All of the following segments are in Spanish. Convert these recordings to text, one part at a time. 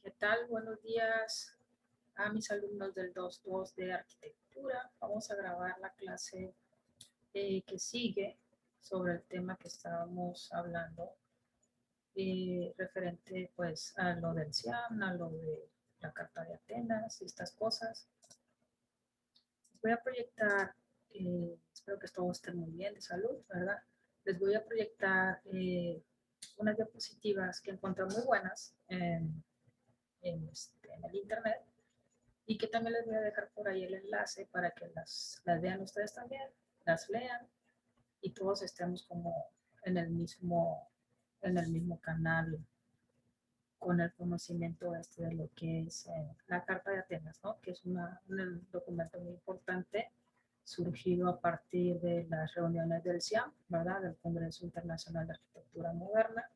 ¿Qué tal? Buenos días a mis alumnos del 2.2 de arquitectura. Vamos a grabar la clase que sigue sobre el tema que estábamos hablando referente pues a lo del CIAM, a lo de la Carta de Atenas y estas cosas. Les voy a proyectar, espero que todos estén muy bien de salud, ¿verdad? Les voy a proyectar unas diapositivas que encontré muy buenas en el internet y que también les voy a dejar por ahí el enlace para que las vean ustedes también, las lean y todos estemos como en el mismo, en el mismo canal con el conocimiento de lo que es la Carta de Atenas, ¿no? Que es un documento muy importante surgido a partir de las reuniones del CIAM, ¿verdad? Del Congreso Internacional de Arquitectura Moderna.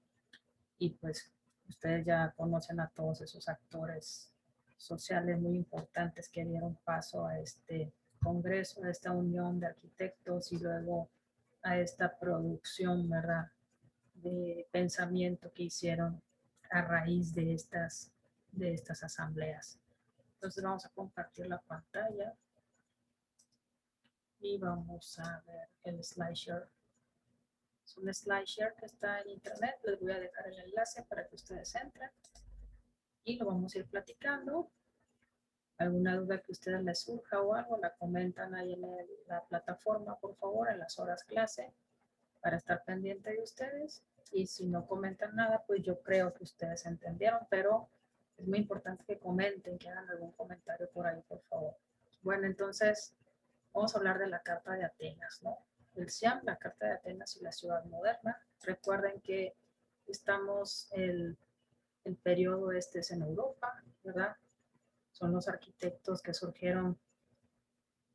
Y pues ustedes ya conocen a todos esos actores sociales muy importantes que dieron paso a este congreso, a esta unión de arquitectos y luego a esta producción, ¿verdad?, de pensamiento que hicieron a raíz de estas asambleas. Entonces vamos a compartir la pantalla y vamos a ver el SlideShare. Es un SlideShare que está en internet, les voy a dejar el enlace para que ustedes entren y lo vamos a ir platicando. Alguna duda que a ustedes les surja o algo, la comentan ahí en la plataforma, por favor, en las horas clase, para estar pendiente de ustedes. Y si no comentan nada, pues yo creo que ustedes entendieron, pero es muy importante que comenten, que hagan algún comentario por ahí, por favor. Bueno, entonces vamos a hablar de la Carta de Atenas, ¿no? El CIAM, la Carta de Atenas y la Ciudad Moderna. Recuerden que estamos, el periodo este es en Europa, ¿verdad? Son los arquitectos que surgieron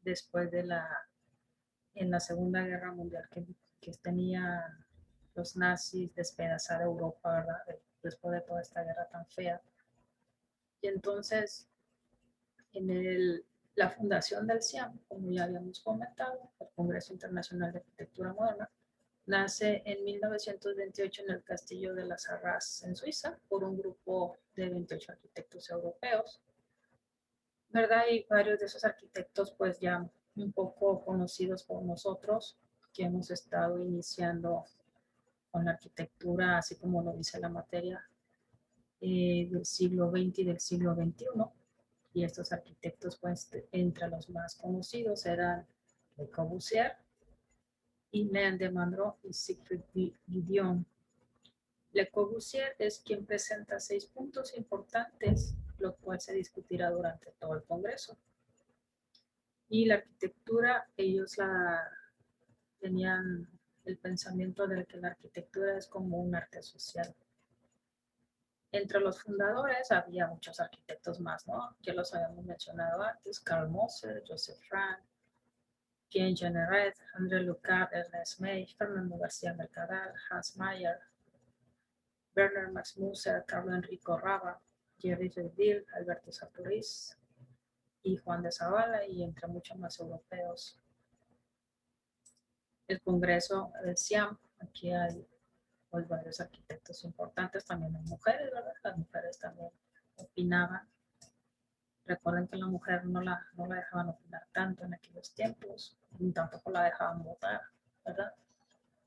después en la Segunda Guerra Mundial, que tenían los nazis despedazar Europa, ¿verdad? Después de toda esta guerra tan fea. Y entonces, la fundación del CIAM, como ya habíamos comentado, el Congreso Internacional de Arquitectura Moderna, nace en 1928 en el Castillo de las Arras, en Suiza, por un grupo de 28 arquitectos europeos, ¿verdad? Y varios de esos arquitectos pues ya un poco conocidos por nosotros, que hemos estado iniciando con la arquitectura, así como lo dice la materia, del siglo XX y del siglo XXI. Y estos arquitectos, pues, entre los más conocidos eran Le Corbusier, Hélène de Mandro y Siegfried Giedion. Le Corbusier es quien presenta 6 puntos importantes, lo cual se discutirá durante todo el Congreso. Y la arquitectura, ellos tenían el pensamiento de que la arquitectura es como un arte social. Entre los fundadores había muchos arquitectos más, ¿no? Ya los habíamos mencionado antes: Karl Moser, Joseph Frank, Jean Jeanneret, André Lucar, Ernest May, Fernando García Mercadal, Hans Mayer, Werner Max Musser, Carlo Enrico Raba, Jerry Redville, Alberto Sartorius y Juan de Zavala, y entre muchos más europeos. El Congreso del CIAM, aquí hay pues varios arquitectos importantes, también hay mujeres, ¿verdad? Las mujeres también opinaban. Recuerden que la mujer no la dejaban opinar tanto en aquellos tiempos, ni tampoco la dejaban votar, ¿verdad?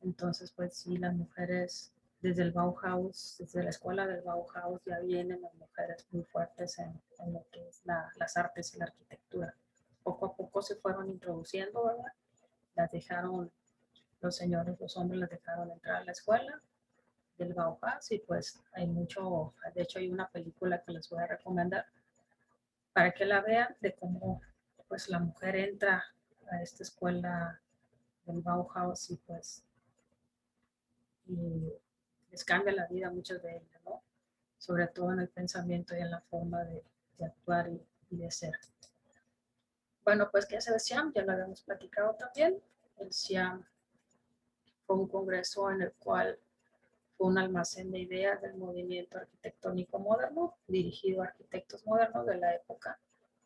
Entonces, pues sí, las mujeres desde el Bauhaus, desde la escuela del Bauhaus, ya vienen las mujeres muy fuertes en lo que es las artes y la arquitectura. Poco a poco se fueron introduciendo, ¿verdad? Las dejaron, los señores, los hombres las dejaron entrar a la escuela del Bauhaus y pues hay mucho, de hecho hay una película que les voy a recomendar para que la vean, de cómo pues la mujer entra a esta escuela del Bauhaus y pues y les cambia la vida a muchas de ellas, ¿no? Sobre todo en el pensamiento y en la forma de actuar y de ser. Bueno, pues ¿qué es el CIAM? Ya lo habíamos platicado también. El CIAM fue un congreso en el cual fue un almacén de ideas del movimiento arquitectónico moderno, dirigido a arquitectos modernos de la época,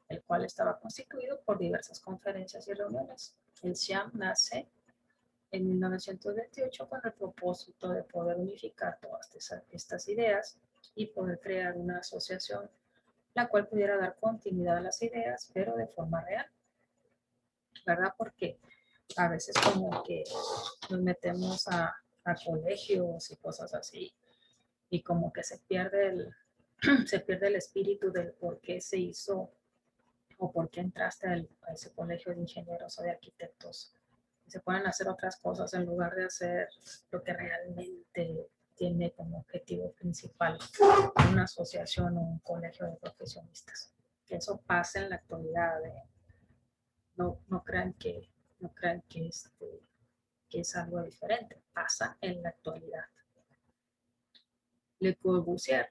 el cual estaba constituido por diversas conferencias y reuniones. El CIAM nace en 1928 con el propósito de poder unificar todas estas ideas y poder crear una asociación la cual pudiera dar continuidad a las ideas, pero de forma real, ¿verdad? Porque a veces como que nos metemos a colegios y cosas así, y como que se pierde el espíritu del por qué se hizo o por qué entraste a ese colegio de ingenieros o de arquitectos. Y se pueden hacer otras cosas en lugar de hacer lo que realmente tiene como objetivo principal una asociación o un colegio de profesionistas. Que eso pasa en la actualidad. No crean no crean que es algo diferente. Pasa en la actualidad. Le Corbusier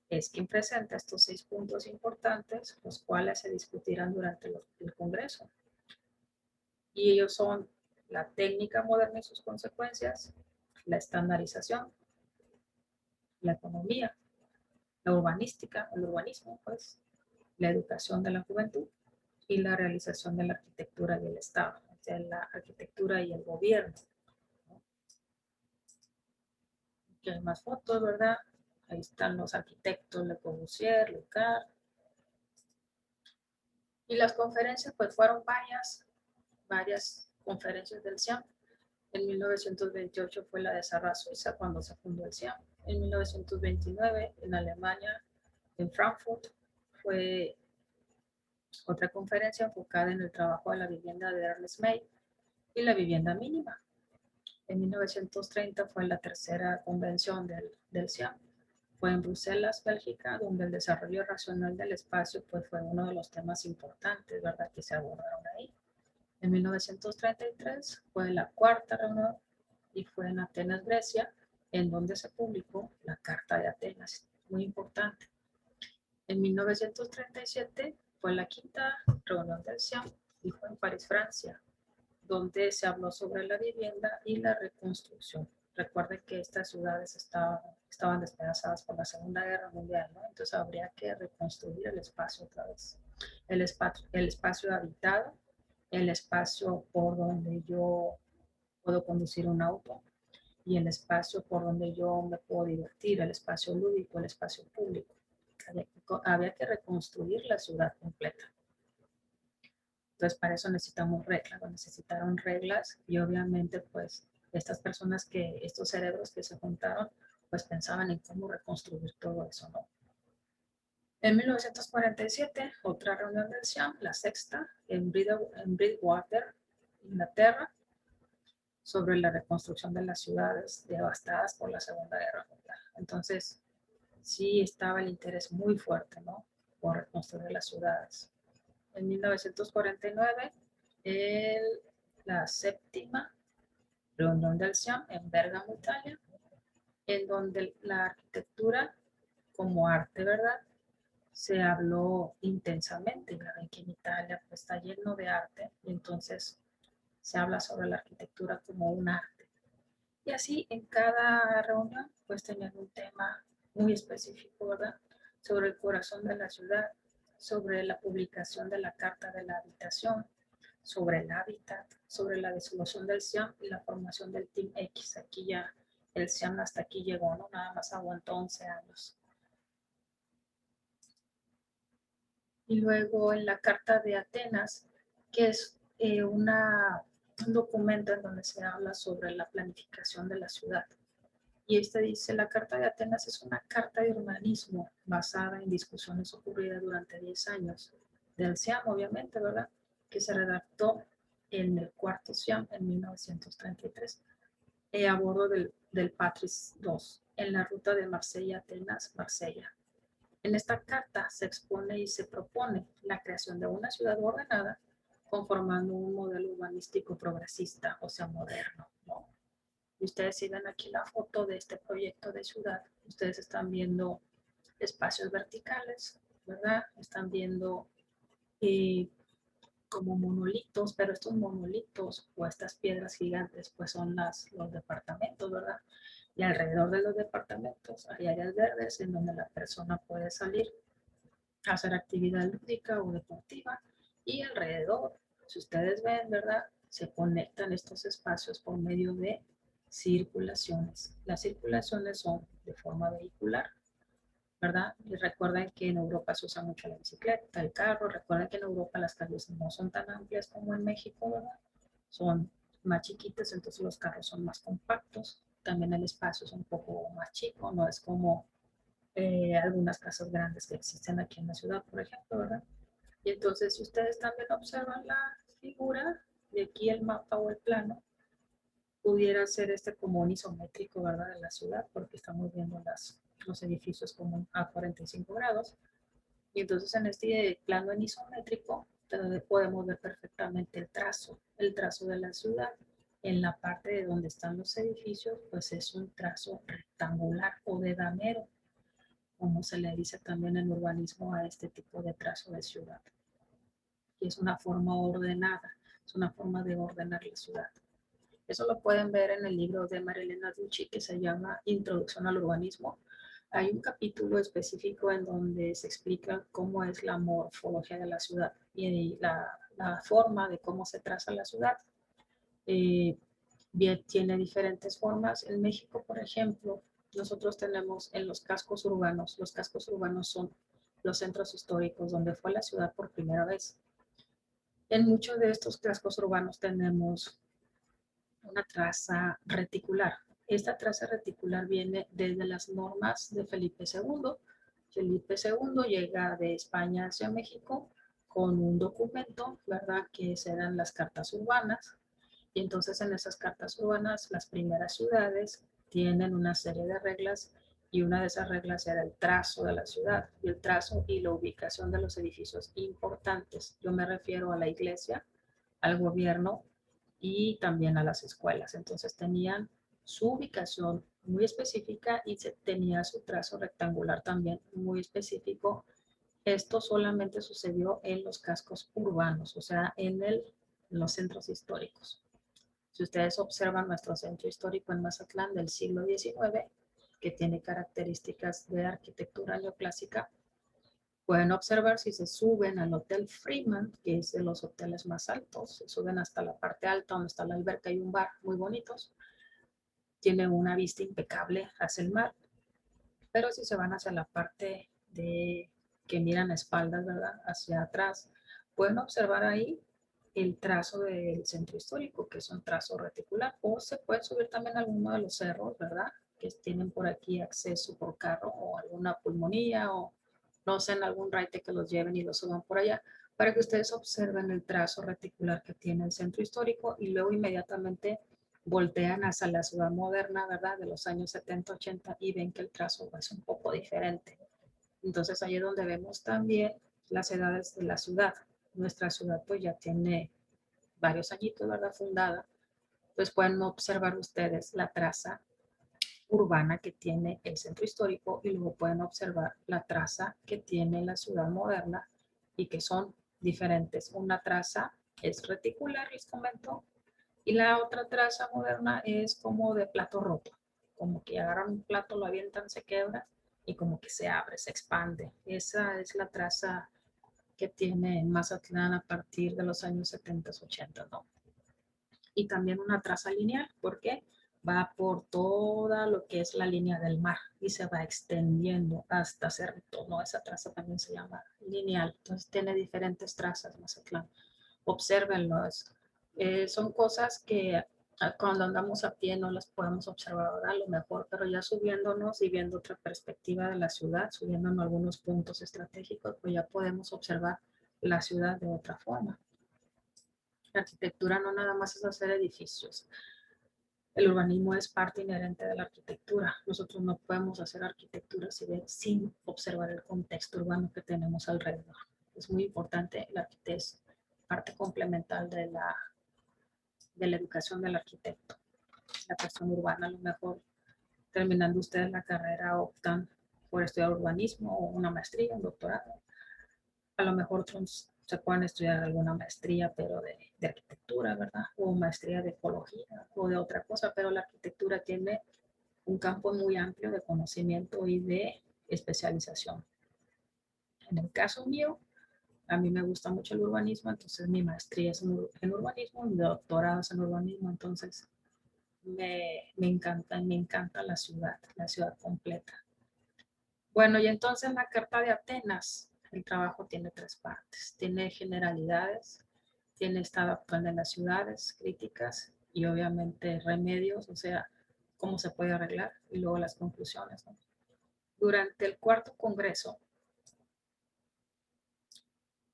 es quien presenta estos 6 puntos importantes, los cuales se discutirán durante el Congreso. Y ellos son la técnica moderna y sus consecuencias, la estandarización, la economía, la urbanística, el urbanismo, pues, la educación de la juventud y la realización de la arquitectura y el Estado, o sea, la arquitectura y el gobierno. Aquí hay más fotos, ¿verdad? Ahí están los arquitectos, Le Corbusier, Lucar. Y las conferencias, pues fueron varias conferencias del CIAM. En 1928 fue la de Sarra, Suiza, cuando se fundó el CIAM. En 1929, en Alemania, en Frankfurt, fue otra conferencia enfocada en el trabajo de la vivienda de Ernest May y la vivienda mínima. En 1930 fue la tercera convención del CIAM. Fue en Bruselas, Bélgica, donde el desarrollo racional del espacio pues, fue uno de los temas importantes, ¿verdad?, que se abordaron ahí. En 1933 fue la cuarta reunión y fue en Atenas, Grecia, en donde se publicó la Carta de Atenas, muy importante. En 1937 fue la quinta reunión del CIAM y fue en París, Francia, donde se habló sobre la vivienda y la reconstrucción. Recuerden que estas ciudades estaban despedazadas por la Segunda Guerra Mundial, ¿no? Entonces habría que reconstruir el espacio otra vez. El espacio habitado, el espacio por donde yo puedo conducir un auto y el espacio por donde yo me puedo divertir, el espacio lúdico, el espacio público. Había que reconstruir la ciudad completa. Entonces, para eso necesitamos reglas, necesitaron reglas y obviamente, pues, estos cerebros que se juntaron, pues pensaban en cómo reconstruir todo eso, ¿no? En 1947, otra reunión del CIAM, la sexta, en Bridgewater, Inglaterra, sobre la reconstrucción de las ciudades devastadas por la Segunda Guerra Mundial. Entonces, sí estaba el interés muy fuerte, ¿no?, por reconstruir las ciudades. En 1949, la séptima reunión del CIAM en Bérgamo, Italia, en donde la arquitectura como arte, ¿verdad?, se habló intensamente. Ya ven que en Italia pues, está lleno de arte, y entonces se habla sobre la arquitectura como un arte. Y así en cada reunión pues tenían un tema muy específico, ¿verdad?, sobre el corazón de la ciudad, sobre la publicación de la Carta de la Habitación, sobre el hábitat, sobre la disolución del CIAM y la formación del Team X. Aquí ya el CIAM hasta aquí llegó, ¿no? Nada más aguantó 11 años. Y luego en la Carta de Atenas, que es un documento en donde se habla sobre la planificación de la ciudad. Y dice, la Carta de Atenas es una carta de urbanismo basada en discusiones ocurridas durante 10 años del CIAM, obviamente, ¿verdad?, que se redactó en el cuarto CIAM en 1933, a bordo del Patris II, en la ruta de Marsella-Atenas-Marsella. En esta carta se expone y se propone la creación de una ciudad ordenada conformando un modelo urbanístico progresista, o sea, moderno, ¿no? Y ustedes si ven aquí la foto de este proyecto de ciudad, ustedes están viendo espacios verticales, ¿verdad? Están viendo como monolitos, pero estos monolitos o estas piedras gigantes pues son los departamentos, ¿verdad? Y alrededor de los departamentos hay áreas verdes en donde la persona puede salir a hacer actividad lúdica o deportiva, y alrededor, si ustedes ven, ¿verdad?, se conectan estos espacios por medio de circulaciones. Las circulaciones son de forma vehicular, ¿verdad? Y recuerden que en Europa se usa mucho la bicicleta, el carro. Recuerden que en Europa las calles no son tan amplias como en México, ¿verdad? Son más chiquitas, entonces los carros son más compactos. También el espacio es un poco más chico, no es como algunas casas grandes que existen aquí en la ciudad, por ejemplo, ¿verdad? Y entonces, si ustedes también observan la figura de aquí, el mapa o el plano, pudiera ser este como un isométrico, ¿verdad? De la ciudad, porque estamos viendo los edificios como a 45 grados. Y entonces en este plano en isométrico podemos ver perfectamente el trazo de la ciudad. En la parte de donde están los edificios, pues es un trazo rectangular o de damero, como se le dice también en urbanismo a este tipo de trazo de ciudad. Y es una forma ordenada, es una forma de ordenar la ciudad. Eso lo pueden ver en el libro de Marilena Ducci que se llama Introducción al Urbanismo. Hay un capítulo específico en donde se explica cómo es la morfología de la ciudad y la forma de cómo se traza la ciudad. Bien, tiene diferentes formas. En México, por ejemplo, nosotros tenemos en los cascos urbanos son los centros históricos donde fue la ciudad por primera vez. En muchos de estos cascos urbanos tenemos una traza reticular. Esta traza reticular viene desde las normas de Felipe II. Felipe II llega de España hacia México con un documento, ¿verdad? Que serán las cartas urbanas. Y entonces en esas cartas urbanas, las primeras ciudades tienen una serie de reglas y una de esas reglas era el trazo de la ciudad y el trazo y la ubicación de los edificios importantes. Yo me refiero a la iglesia, al gobierno y también a las escuelas. Entonces tenían su ubicación muy específica y tenía su trazo rectangular también muy específico. Esto solamente sucedió en los cascos urbanos, o sea, en los centros históricos. Si ustedes observan nuestro centro histórico en Mazatlán del siglo XIX, que tiene características de arquitectura neoclásica, pueden observar si se suben al Hotel Freeman, que es de los hoteles más altos, se suben hasta la parte alta donde está la alberca y un bar muy bonitos. Tiene una vista impecable hacia el mar, pero si se van hacia la parte de que miran a espaldas, ¿verdad? Hacia atrás, pueden observar ahí el trazo del centro histórico, que es un trazo reticular, o se puede subir también a alguno de los cerros, ¿verdad? Que tienen por aquí acceso por carro o alguna pulmonía o no sé, en algún raite que los lleven y los suban por allá, para que ustedes observen el trazo reticular que tiene el centro histórico y luego inmediatamente voltean hacia la ciudad moderna, ¿verdad? De los años 70, 80 y ven que el trazo es un poco diferente. Entonces ahí es donde vemos también las edades de la ciudad. Nuestra ciudad pues ya tiene varios añitos, ¿verdad? Fundada. Pues pueden observar ustedes la traza urbana que tiene el centro histórico y luego pueden observar la traza que tiene la ciudad moderna y que son diferentes. Una traza es reticular, les comento, y la otra traza moderna es como de plato roto, como que agarran un plato, lo avientan, se quebra y como que se abre, se expande. Esa es la traza que tiene Mazatlán a partir de los años 70, 80, ¿no? Y también una traza lineal, porque va por toda lo que es la línea del mar y se va extendiendo hasta Cerrito, ¿no? Esa traza también se llama lineal, entonces tiene diferentes trazas Mazatlán. Obsérvenlo, son cosas que cuando andamos a pie no las podemos observar ahora a lo mejor, pero ya subiéndonos y viendo otra perspectiva de la ciudad, subiéndonos a algunos puntos estratégicos, pues ya podemos observar la ciudad de otra forma. La arquitectura no nada más es hacer edificios. El urbanismo es parte inherente de la arquitectura. Nosotros no podemos hacer arquitectura sin observar el contexto urbano que tenemos alrededor. Es muy importante, la arquitectura es parte complementar de la educación del arquitecto. La cuestión urbana, a lo mejor terminando ustedes la carrera optan por estudiar urbanismo o una maestría, un doctorado. A lo mejor se pueden estudiar alguna maestría, pero de arquitectura, ¿verdad? O maestría de ecología o de otra cosa, pero la arquitectura tiene un campo muy amplio de conocimiento y de especialización. En el caso mío, a mí me gusta mucho el urbanismo, entonces mi maestría es en urbanismo, mi doctorado es en urbanismo, entonces me encanta la ciudad completa. Bueno, y entonces la Carta de Atenas, el trabajo tiene tres partes. Tiene generalidades, tiene estado actual de las ciudades, críticas y obviamente remedios, o sea, cómo se puede arreglar y luego las conclusiones, ¿no? Durante el cuarto congreso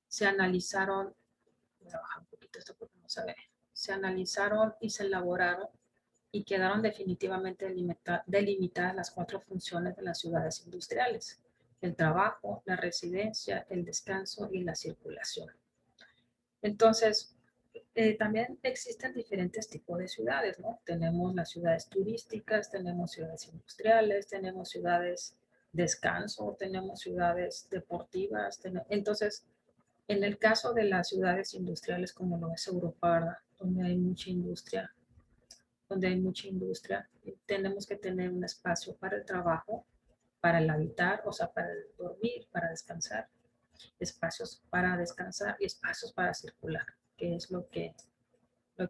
se analizaron, voy a bajar un poquito esto porque no se ve, se analizaron y se elaboraron y quedaron definitivamente delimitadas las cuatro funciones de las ciudades industriales: el trabajo, la residencia, el descanso y la circulación. Entonces, también existen diferentes tipos de ciudades, ¿no? Tenemos las ciudades turísticas, tenemos ciudades industriales, tenemos ciudades descanso, tenemos ciudades deportivas. Entonces, en el caso de las ciudades industriales, como lo es Europa, ¿verdad? Donde hay mucha industria, tenemos que tener un espacio para el trabajo, para el habitar, o sea, para el dormir, para descansar, espacios para descansar y espacios para circular, que es lo que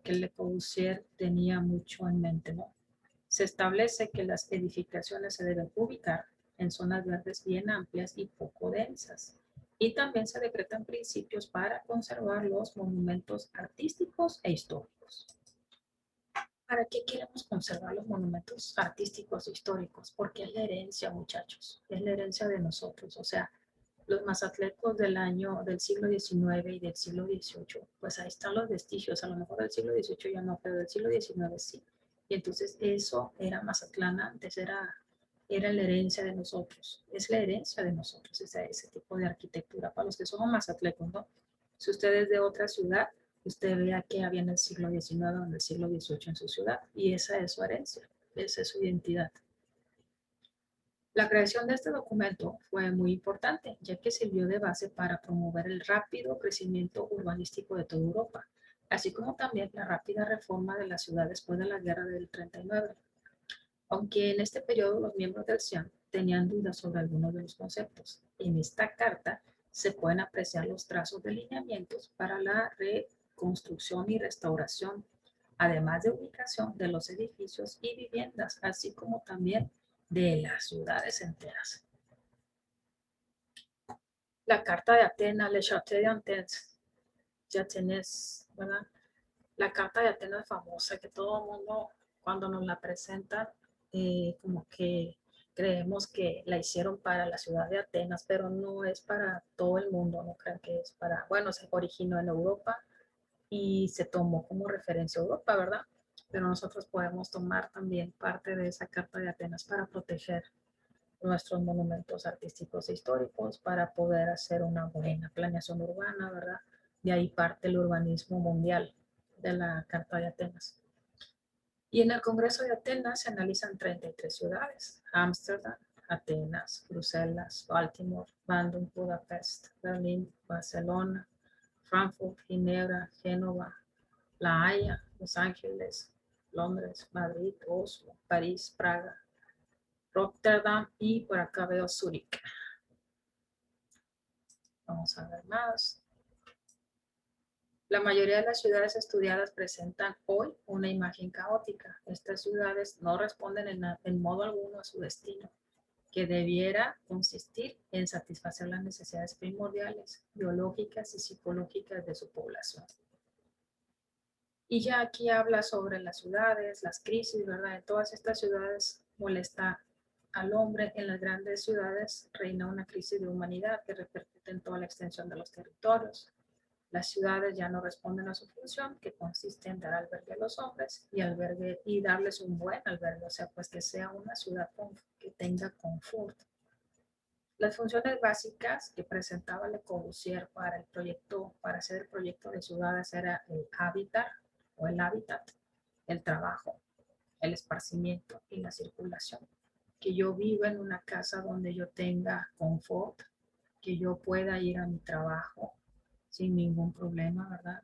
Le Corbusier tenía mucho en mente, ¿no? Se establece que las edificaciones se deben ubicar en zonas verdes bien amplias y poco densas. Y también se decretan principios para conservar los monumentos artísticos e históricos. ¿Para qué queremos conservar los monumentos artísticos e históricos? Porque es la herencia, muchachos, es la herencia de nosotros. O sea, los mazatlecos del siglo XIX y del siglo XVIII, pues ahí están los vestigios, a lo mejor del siglo XVIII ya no, pero del siglo XIX sí. Y entonces eso era Mazatlán antes, era la herencia de nosotros, es la herencia de nosotros, ese tipo de arquitectura. Para los que somos mazatlecos, ¿no? Si usted es de otra ciudad, usted vea que había en el siglo XIX o en el siglo XVIII en su ciudad, y esa es su herencia, esa es su identidad. La creación de este documento fue muy importante, ya que sirvió de base para promover el rápido crecimiento urbanístico de toda Europa, así como también la rápida reforma de la ciudad después de la guerra del 39. Aunque en este periodo los miembros del CIAN tenían dudas sobre algunos de los conceptos, en esta carta se pueden apreciar los trazos de lineamientos para la reconstrucción y restauración, además de ubicación de los edificios y viviendas, así como también de las ciudades enteras. La Carta de Atenas, Le Château d'Atenas, ¿verdad? La Carta de Atenas famosa, que todo el mundo, cuando nos la presentan, como que creemos que la hicieron para la ciudad de Atenas, pero no es para todo el mundo, no crean que es para, bueno, se originó en Europa y se tomó como referencia a Europa, ¿verdad? Pero nosotros podemos tomar también parte de esa Carta de Atenas para proteger nuestros monumentos artísticos e históricos, para poder hacer una buena planeación urbana, ¿verdad? De ahí parte el urbanismo mundial de la Carta de Atenas. Y en el Congreso de Atenas se analizan 33 ciudades: Ámsterdam, Atenas, Bruselas, Baltimore, Bandung, Budapest, Berlín, Barcelona, Frankfurt, Ginebra, Génova, La Haya, Los Ángeles, Londres, Madrid, Oslo, París, Praga, Rotterdam y por acá veo Zúrich. Vamos a ver más. La mayoría de las ciudades estudiadas presentan hoy una imagen caótica. Estas ciudades no responden en modo alguno a su destino, que debiera consistir en satisfacer las necesidades primordiales, biológicas y psicológicas de su población. Y ya aquí habla sobre las ciudades, las crisis, ¿verdad? En todas estas ciudades molesta al hombre. En las grandes ciudades reina una crisis de humanidad que repercute en toda la extensión de los territorios. Las ciudades ya no responden a su función, que consiste en dar albergue a los hombres y darles un buen albergue, o sea, pues que sea una ciudad que tenga confort. Las funciones básicas que presentaba Le Corbusier para hacer el proyecto de ciudades era el hábitat o el hábitat, el trabajo, el esparcimiento y la circulación. Que yo viva en una casa donde yo tenga confort, que yo pueda ir a mi trabajo sin ningún problema, ¿verdad?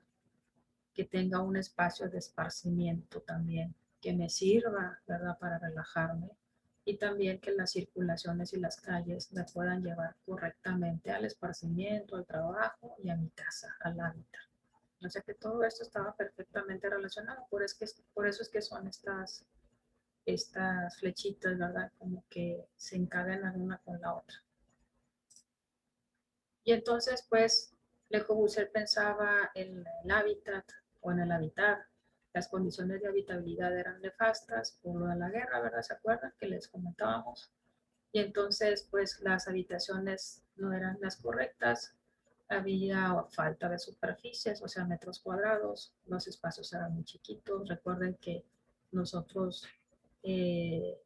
Que tenga un espacio de esparcimiento también, que me sirva, ¿verdad? Para relajarme, y también que las circulaciones y las calles me puedan llevar correctamente al esparcimiento, al trabajo y a mi casa, al hábitat. O sea que todo esto estaba perfectamente relacionado, por eso es que son estas flechitas, ¿verdad? Como que se encadenan una con la otra. Y entonces, pues, Le Corbusier pensaba en el hábitat o en el habitar. Las condiciones de habitabilidad eran nefastas por lo de la guerra, ¿verdad? ¿Se acuerdan que les comentábamos? Y entonces, pues, las habitaciones no eran las correctas, había falta de superficies, o sea, metros cuadrados, los espacios eran muy chiquitos. Recuerden que nosotros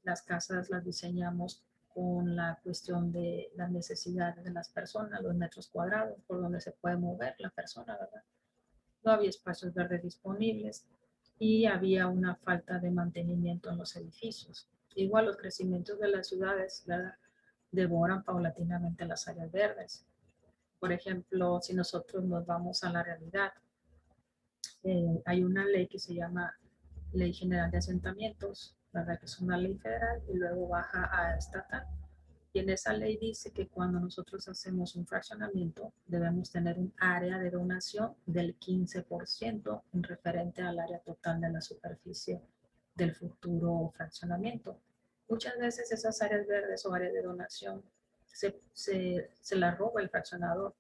las casas las diseñamos con la cuestión de las necesidades de las personas, los metros cuadrados, por donde se puede mover la persona, ¿verdad? No había espacios verdes disponibles y había una falta de mantenimiento en los edificios. Igual los crecimientos de las ciudades, ¿verdad? Devoran paulatinamente las áreas verdes. Por ejemplo, si nosotros nos vamos a la realidad, hay una ley que se llama Ley General de Asentamientos, ¿verdad? Que es una ley federal y luego baja a estatal. Y en esa ley dice que cuando nosotros hacemos un fraccionamiento, debemos tener un área de donación del 15% en referente al área total de la superficie del futuro fraccionamiento. Muchas veces esas áreas verdes o áreas de donación se las roba el fraccionador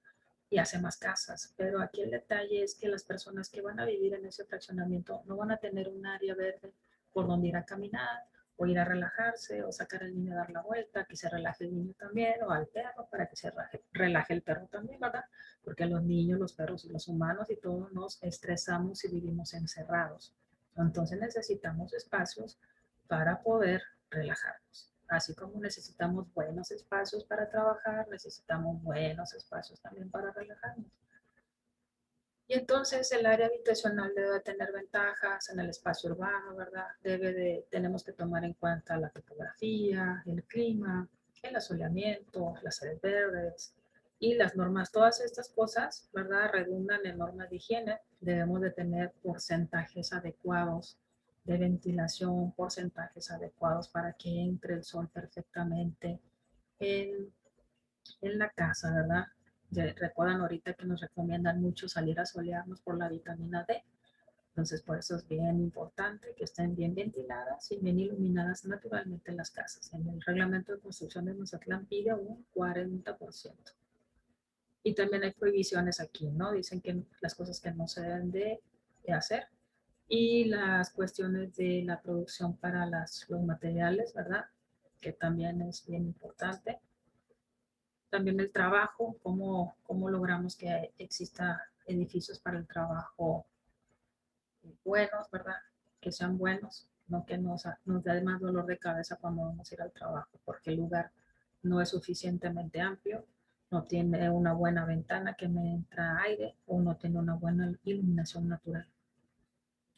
y hace más casas. Pero aquí el detalle es que las personas que van a vivir en ese fraccionamiento no van a tener un área verde por donde ir a caminar o ir a relajarse o sacar al niño a dar la vuelta, que se relaje el niño también o al perro para que se relaje el perro también, ¿verdad? Porque los niños, los perros y los humanos y todos nos estresamos y vivimos encerrados. Entonces necesitamos espacios para poder relajarnos. Así como necesitamos buenos espacios para trabajar, necesitamos buenos espacios también para relajarnos. Y entonces el área habitacional debe tener ventajas en el espacio urbano, ¿verdad? Tenemos que tomar en cuenta la topografía, el clima, el asoleamiento, las áreas verdes y las normas. Todas estas cosas, ¿verdad? Redundan en normas de higiene. Debemos de tener porcentajes adecuados de ventilación, porcentajes adecuados para que entre el sol perfectamente en, en la casa, ¿verdad? Recuerdan ahorita que nos recomiendan mucho salir a solearnos por la vitamina D. Entonces, por eso es bien importante que estén bien ventiladas y bien iluminadas naturalmente las casas. En el reglamento de construcción de Mazatlán pide un 40%. Y también hay prohibiciones aquí, ¿no? Dicen que las cosas que no se deben de hacer y las cuestiones de la producción para los materiales, ¿verdad? Que también es bien importante. También el trabajo, cómo logramos que exista edificios para el trabajo buenos, ¿verdad? Que sean buenos, no que nos dé más dolor de cabeza cuando vamos a ir al trabajo, porque el lugar no es suficientemente amplio, no tiene una buena ventana que me entra aire o no tiene una buena iluminación natural.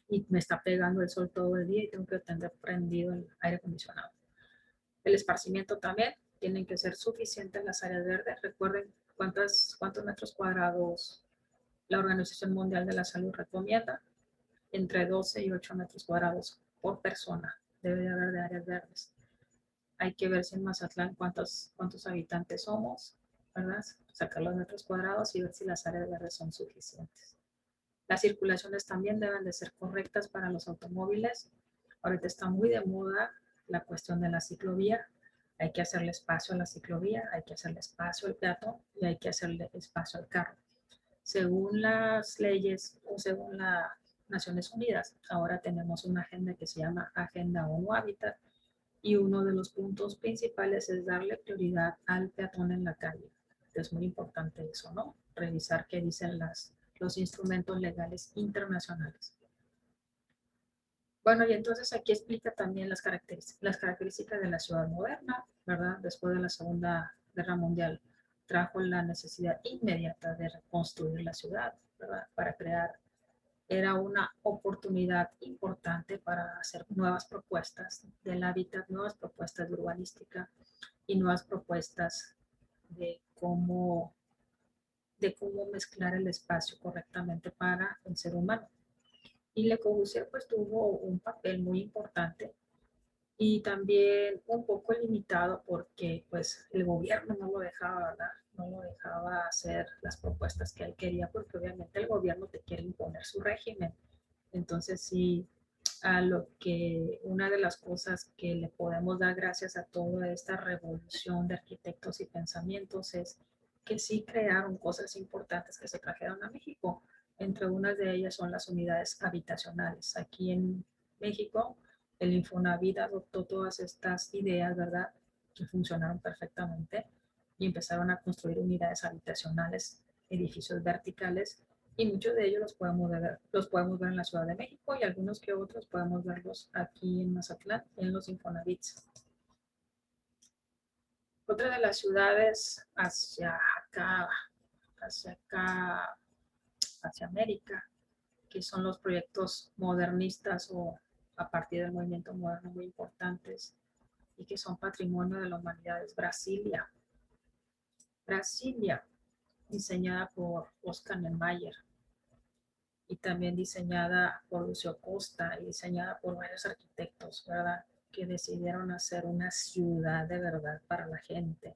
Y me está pegando el sol todo el día y tengo que tener prendido el aire acondicionado. El esparcimiento también, tienen que ser suficientes las áreas verdes. Recuerden cuántos metros cuadrados la Organización Mundial de la Salud recomienda. Entre 12 y 8 metros cuadrados por persona debe de haber de áreas verdes. Hay que ver si en Mazatlán cuántos habitantes somos, ¿verdad? Sacar los metros cuadrados y ver si las áreas verdes son suficientes. Las circulaciones también deben de ser correctas para los automóviles. Ahorita está muy de moda la cuestión de la ciclovía. Hay que hacerle espacio a la ciclovía, hay que hacerle espacio al peatón y hay que hacerle espacio al carro. Según las leyes o según las Naciones Unidas, ahora tenemos una agenda que se llama Agenda ONU Hábitat y uno de los puntos principales es darle prioridad al peatón en la calle. Es muy importante eso, ¿no? Revisar qué dicen los instrumentos legales internacionales. Bueno, y entonces aquí explica también las características de la ciudad moderna, ¿verdad? Después de la Segunda Guerra Mundial trajo la necesidad inmediata de reconstruir la ciudad, ¿verdad? Para crear, era una oportunidad importante para hacer nuevas propuestas del hábitat, nuevas propuestas de urbanística y nuevas propuestas de cómo mezclar el espacio correctamente para el ser humano. Y Le Corbusier pues tuvo un papel muy importante y también un poco limitado porque pues el gobierno no lo dejaba, ¿verdad? No lo dejaba hacer las propuestas que él quería porque obviamente el gobierno te quiere imponer su régimen. Entonces sí, a lo que una de las cosas que le podemos dar gracias a toda esta revolución de arquitectos y pensamientos es que sí crearon cosas importantes que se trajeron a México. Entre unas de ellas son las unidades habitacionales. Aquí en México, el Infonavit adoptó todas estas ideas, ¿verdad? Que funcionaron perfectamente y empezaron a construir unidades habitacionales, edificios verticales, y muchos de ellos los podemos ver en la Ciudad de México y algunos que otros podemos verlos aquí en Mazatlán, en los Infonavits. Otra de las ciudades hacia acá, hacia América, que son los proyectos modernistas o a partir del movimiento moderno muy importantes y que son patrimonio de la humanidad, es Brasilia. Brasilia, diseñada por Oscar Niemeyer y también diseñada por Lucio Costa y diseñada por varios arquitectos, ¿verdad? Que decidieron hacer una ciudad de verdad para la gente.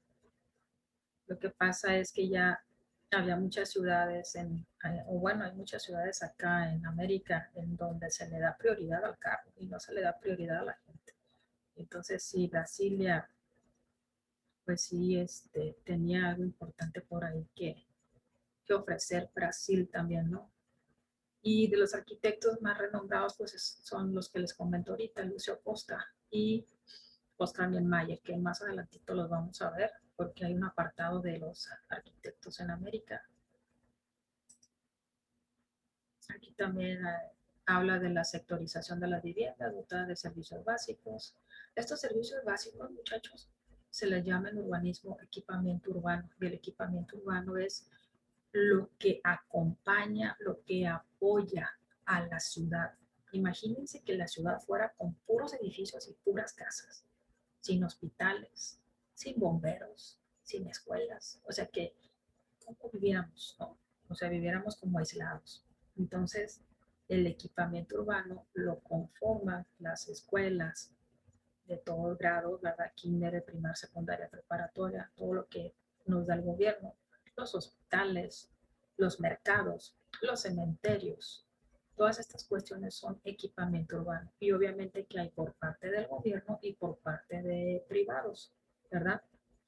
Lo que pasa es que ya había muchas ciudades, o bueno, hay muchas ciudades acá en América en donde se le da prioridad al carro y no se le da prioridad a la gente. Entonces, sí, Brasilia, pues sí, tenía algo importante por ahí que ofrecer Brasil también, ¿no? Y de los arquitectos más renombrados, pues son los que les comento ahorita, Lucio Costa y Oscar Niemeyer, que más adelantito los vamos a ver, porque hay un apartado de los arquitectos en América. Aquí también habla de la sectorización de las viviendas, dotada de servicios básicos. Estos servicios básicos, muchachos, se les llama en urbanismo equipamiento urbano. Y el equipamiento urbano es lo que acompaña, lo que apoya a la ciudad. Imagínense que la ciudad fuera con puros edificios y puras casas, sin hospitales, sin bomberos, sin escuelas. O sea que, ¿cómo viviéramos? ¿No? O sea, viviéramos como aislados. Entonces, el equipamiento urbano lo conforman las escuelas de todos grados, ¿verdad? Kinder, primaria, secundaria, preparatoria, todo lo que nos da el gobierno, los hospitales, los mercados, los cementerios. Todas estas cuestiones son equipamiento urbano y obviamente que hay por parte del gobierno y por parte de privados, ¿verdad?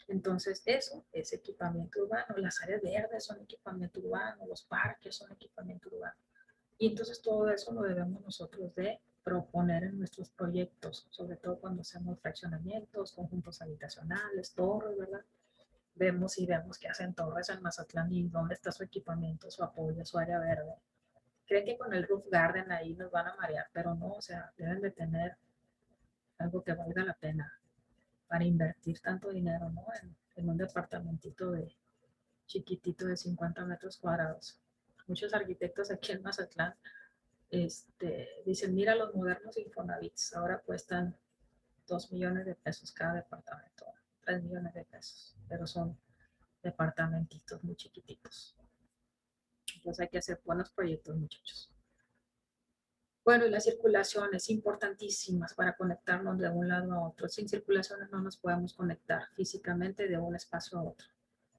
Entonces eso es equipamiento urbano. Las áreas verdes son equipamiento urbano, los parques son equipamiento urbano. Y entonces todo eso lo debemos nosotros de proponer en nuestros proyectos, sobre todo cuando hacemos fraccionamientos, conjuntos habitacionales, torres, ¿verdad? Vemos que hacen torres en Mazatlán y dónde está su equipamiento, su apoyo, su área verde. Creen que con el roof garden ahí nos van a marear, pero no, o sea, deben de tener algo que valga la pena para invertir tanto dinero, ¿no? En un departamentito chiquitito de 50 metros cuadrados. Muchos arquitectos aquí en Mazatlán dicen, mira los modernos Infonavits, ahora cuestan 2 millones de pesos cada departamento, 3 millones de pesos, pero son departamentitos muy chiquititos. Entonces hay que hacer buenos proyectos, muchachos. Bueno, y la circulación es importantísima para conectarnos de un lado a otro. Sin circulaciones no nos podemos conectar físicamente de un espacio a otro.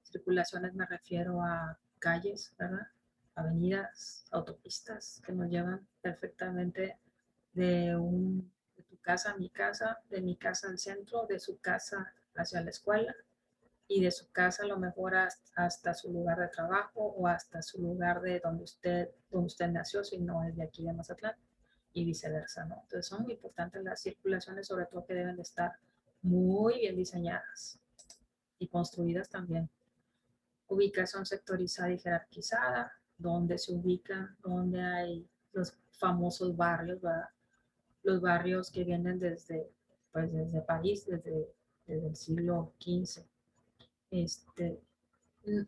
Circulaciones me refiero a calles, ¿verdad? Avenidas, autopistas que nos llevan perfectamente de tu casa a mi casa, de mi casa al centro, de su casa hacia la escuela y de su casa a lo mejor hasta su lugar de trabajo o hasta su lugar de donde usted nació, si no es de aquí de Mazatlán y viceversa, ¿no? Entonces son muy importantes las circulaciones, sobre todo que deben de estar muy bien diseñadas y construidas también. Ubicación sectorizada y jerarquizada, donde se ubican, donde hay los famosos barrios, ¿verdad? Los barrios que vienen desde París, desde el siglo XV.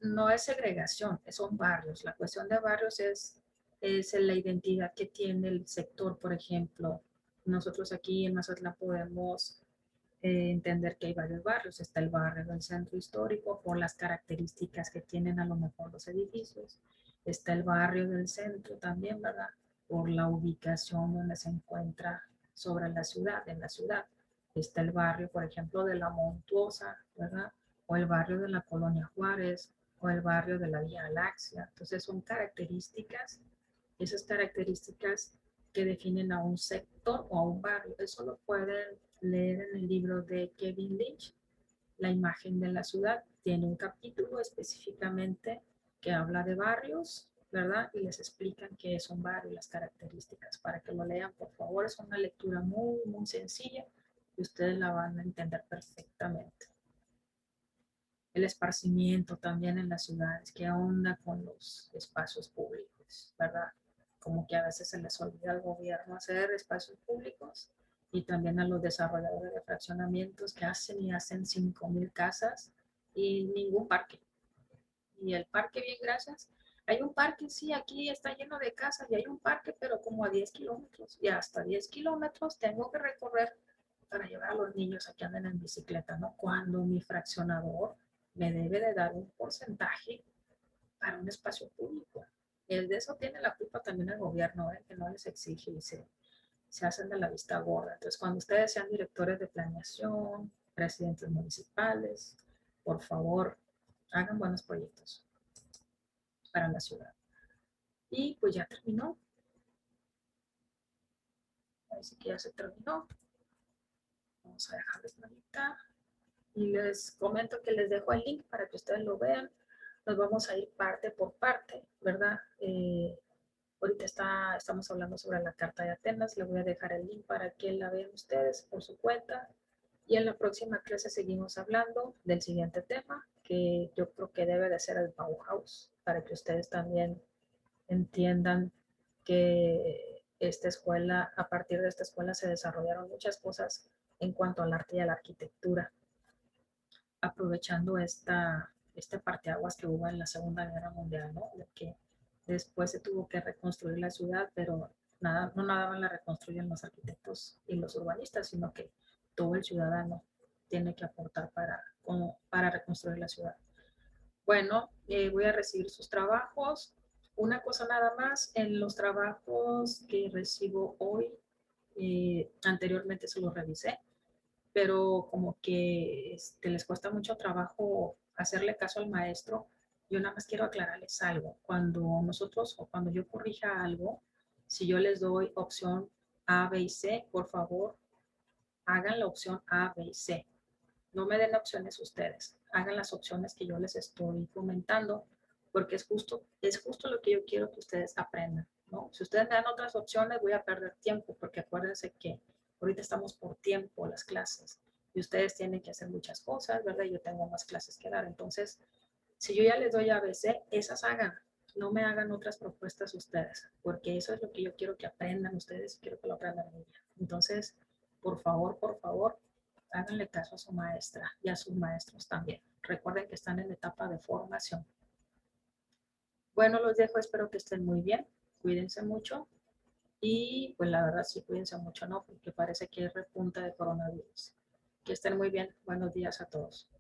No es segregación, son barrios. La cuestión de barrios es la identidad que tiene el sector, por ejemplo. Nosotros aquí en Mazatlán podemos entender que hay varios barrios. Está el barrio del centro histórico por las características que tienen a lo mejor los edificios. Está el barrio del centro también, ¿verdad? Por la ubicación donde se encuentra sobre la ciudad, en la ciudad. Está el barrio, por ejemplo, de La Montuosa, ¿verdad? O el barrio de la Colonia Juárez, o el barrio de la Vía Galaxia. Entonces son características, esas características que definen a un sector o a un barrio. Eso lo pueden leer en el libro de Kevin Lynch, la imagen de la ciudad. Tiene un capítulo específicamente que habla de barrios, ¿verdad? Y les explican qué es un barrio y las características. Para que lo lean, por favor, es una lectura muy, muy sencilla y ustedes la van a entender perfectamente. El esparcimiento también en las ciudades, qué onda con los espacios públicos, ¿verdad? Como que a veces se les olvida al gobierno hacer espacios públicos y también a los desarrolladores de fraccionamientos que hacen y hacen 5,000 casas y ningún parque. Y el parque, bien, gracias. Hay un parque, sí, aquí está lleno de casas y hay un parque, pero como a 10 kilómetros. Y hasta 10 kilómetros tengo que recorrer para llevar a los niños a que anden en bicicleta, ¿no? Cuando mi fraccionador me debe de dar un porcentaje para un espacio público. Y de eso tiene la culpa también el gobierno, que no les exige y se hacen de la vista gorda. Entonces, cuando ustedes sean directores de planeación, presidentes municipales, por favor, hagan buenos proyectos para la ciudad. Y pues ya terminó. Así que ya se terminó. Vamos a dejarles la mitad. Y les comento que les dejo el link para que ustedes lo vean. Nos vamos a ir parte por parte, ¿verdad? Ahorita estamos hablando sobre la Carta de Atenas. Les voy a dejar el link para que la vean ustedes por su cuenta. Y en la próxima clase seguimos hablando del siguiente tema, que yo creo que debe de ser el Bauhaus, para que ustedes también entiendan que esta escuela, a partir de esta escuela se desarrollaron muchas cosas en cuanto al arte y a la arquitectura, aprovechando este parteaguas que hubo en la Segunda Guerra Mundial, ¿no? De que después se tuvo que reconstruir la ciudad, pero no nada más la reconstruyen los arquitectos y los urbanistas, sino que todo el ciudadano tiene que aportar para reconstruir la ciudad. Bueno, voy a recibir sus trabajos. Una cosa nada más, en los trabajos que recibo hoy, anteriormente se los revisé, pero como que les cuesta mucho trabajo hacerle caso al maestro. Yo nada más quiero aclararles algo. Cuando nosotros o cuando yo corrija algo, si yo les doy opción A, B y C, por favor, hagan la opción A, B y C. No me den opciones ustedes, hagan las opciones que yo les estoy comentando, porque es justo lo que yo quiero que ustedes aprendan, ¿no? Si ustedes me dan otras opciones, voy a perder tiempo, porque acuérdense que ahorita estamos por tiempo las clases, y ustedes tienen que hacer muchas cosas, ¿verdad? Yo tengo más clases que dar, entonces, si yo ya les doy ABC, esas hagan, no me hagan otras propuestas ustedes, porque eso es lo que yo quiero que aprendan ustedes y quiero que lo aprendan ella. Entonces, por favor, háganle caso a su maestra y a sus maestros también. Recuerden que están en etapa de formación. Bueno, los dejo, espero que estén muy bien, cuídense mucho y pues la verdad sí, cuídense mucho, ¿no? Porque parece que hay repunta de coronavirus. Que estén muy bien, buenos días a todos.